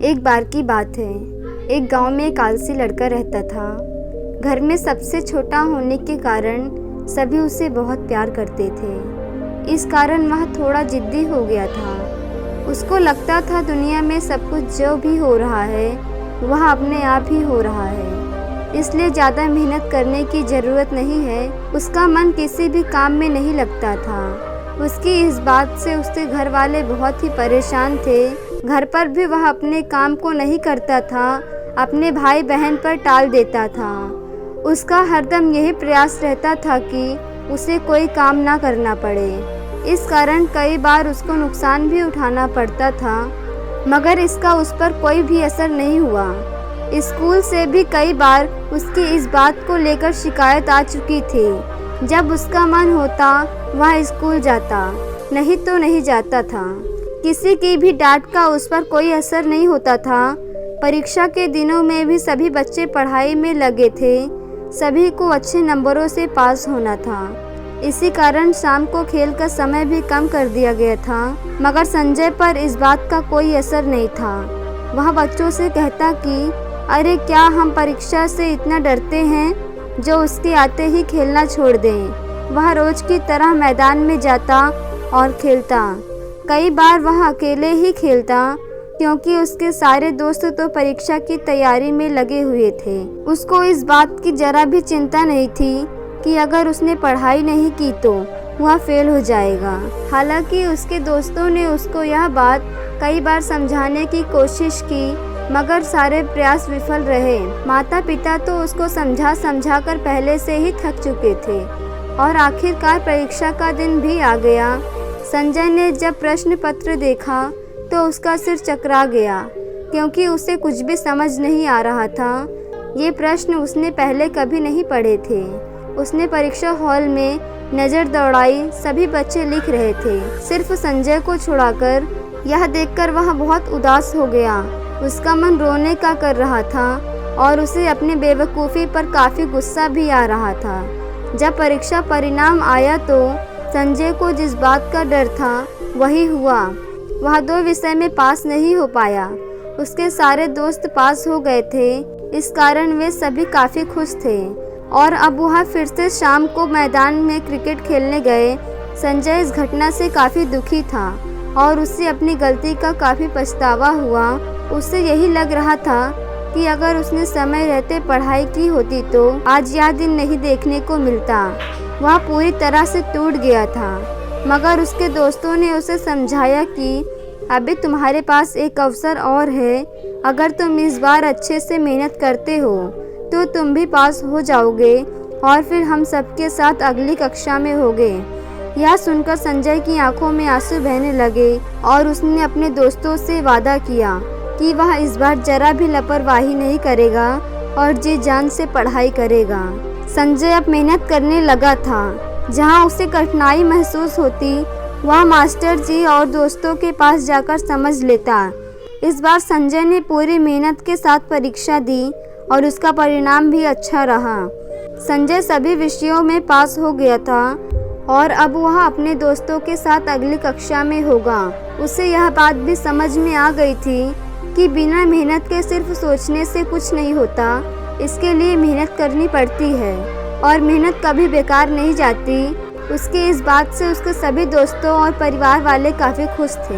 एक बार की बात है। एक गांव में एक आलसी लड़का रहता था। घर में सबसे छोटा होने के कारण सभी उसे बहुत प्यार करते थे। इस कारण वह थोड़ा जिद्दी हो गया था। उसको लगता था दुनिया में सब कुछ जो भी हो रहा है वह अपने आप ही हो रहा है, इसलिए ज़्यादा मेहनत करने की ज़रूरत नहीं है। उसका मन किसी भी काम में नहीं लगता था। उसकी इस बात से उसके घर वाले बहुत ही परेशान थे। घर पर भी वह अपने काम को नहीं करता था, अपने भाई बहन पर टाल देता था। उसका हरदम यही प्रयास रहता था कि उसे कोई काम ना करना पड़े। इस कारण कई बार उसको नुकसान भी उठाना पड़ता था, मगर इसका उस पर कोई भी असर नहीं हुआ। स्कूल से भी कई बार उसकी इस बात को लेकर शिकायत आ चुकी थी। जब उसका मन होता वह स्कूल जाता, नहीं तो नहीं जाता था। किसी की भी डांट का उस पर कोई असर नहीं होता था। परीक्षा के दिनों में भी सभी बच्चे पढ़ाई में लगे थे। सभी को अच्छे नंबरों से पास होना था। इसी कारण शाम को खेल का समय भी कम कर दिया गया था, मगर संजय पर इस बात का कोई असर नहीं था। वह बच्चों से कहता कि अरे क्या हम परीक्षा से इतना डरते हैं जो उसके आते ही खेलना छोड़ दें। वह रोज की तरह मैदान में जाता और खेलता। कई बार वह अकेले ही खेलता क्योंकि उसके सारे दोस्त तो परीक्षा की तैयारी में लगे हुए थे। उसको इस बात की जरा भी चिंता नहीं थी कि अगर उसने पढ़ाई नहीं की तो वह फेल हो जाएगा। हालांकि उसके दोस्तों ने उसको यह बात कई बार समझाने की कोशिश की, मगर सारे प्रयास विफल रहे। माता पिता तो उसको समझा कर पहले से ही थक चुके थे और आखिरकार परीक्षा का दिन भी आ गया। संजय ने जब प्रश्न पत्र देखा तो उसका सिर चकरा गया, क्योंकि उसे कुछ भी समझ नहीं आ रहा था। ये प्रश्न उसने पहले कभी नहीं पढ़े थे। उसने परीक्षा हॉल में नज़र दौड़ाई, सभी बच्चे लिख रहे थे, सिर्फ संजय को छुड़ाकर। यह देखकर वह बहुत उदास हो गया। उसका मन रोने का कर रहा था और उसे अपनी बेवकूफ़ी पर काफ़ी गुस्सा भी आ रहा था। जब परीक्षा परिणाम आया तो संजय को जिस बात का डर था वही हुआ। वह 2 विषय में पास नहीं हो पाया। उसके सारे दोस्त पास हो गए थे, इस कारण वे सभी काफ़ी खुश थे और अब वह फिर से शाम को मैदान में क्रिकेट खेलने गए। संजय इस घटना से काफ़ी दुखी था और उसे अपनी गलती का काफ़ी पछतावा हुआ। उसे यही लग रहा था कि अगर उसने समय रहते पढ़ाई की होती तो आज यह दिन नहीं देखने को मिलता। वह पूरी तरह से टूट गया था, मगर उसके दोस्तों ने उसे समझाया कि अभी तुम्हारे पास एक अवसर और है। अगर तुम इस बार अच्छे से मेहनत करते हो तो तुम भी पास हो जाओगे और फिर हम सबके साथ अगली कक्षा में होंगे। यह सुनकर संजय की आंखों में आंसू बहने लगे और उसने अपने दोस्तों से वादा किया कि वह इस बार जरा भी लापरवाही नहीं करेगा और जी जान से पढ़ाई करेगा। संजय अब मेहनत करने लगा था। जहां उसे कठिनाई महसूस होती वह मास्टर जी और दोस्तों के पास जाकर समझ लेता। इस बार संजय ने पूरी मेहनत के साथ परीक्षा दी और उसका परिणाम भी अच्छा रहा। संजय सभी विषयों में पास हो गया था और अब वह अपने दोस्तों के साथ अगली कक्षा में होगा। उसे यह बात भी समझ में आ गई थी कि बिना मेहनत के सिर्फ सोचने से कुछ नहीं होता। इसके लिए मेहनत करनी पड़ती है और मेहनत कभी बेकार नहीं जाती। उसके इस बात से उसके सभी दोस्तों और परिवार वाले काफ़ी खुश थे।